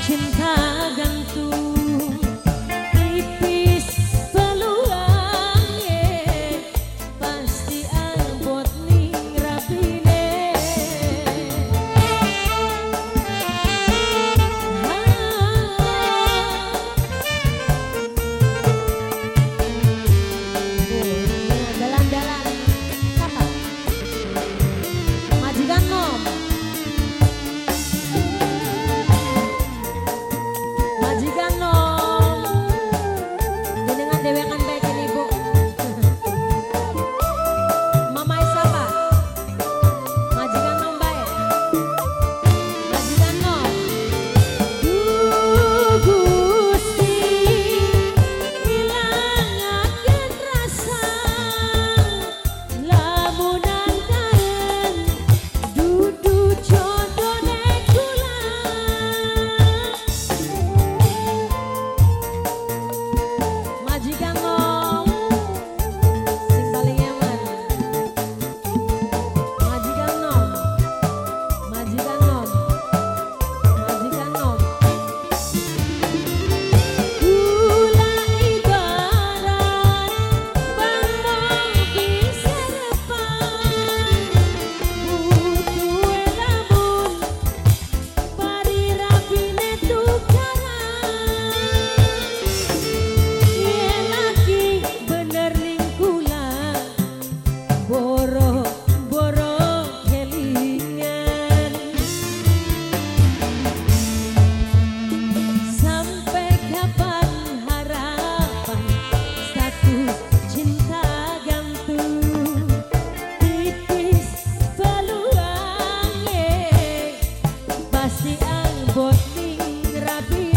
cinta gantung tipis peluangnya pasti abot ning rapine. Dalan-dalan siapa? Majikan nom. Majikan nom. Dengan dewekan baik ini Bu. Mama siapa? Majikan nom baik. Majikan nom. Gusti ilangakeun rasa lamunan kaen dudu jodone kula. Majikan nom sing paling eman. Majikan nom. Majikan nom. Majikan nom. Kula ibarat bambang diserepan butuh lamun pari rapine tukaran. Yen lagi bener ning kula boro-boro kelingan. Sampai kapan harapan status cinta gantung tipis peluangnya pasti abot ning rapi.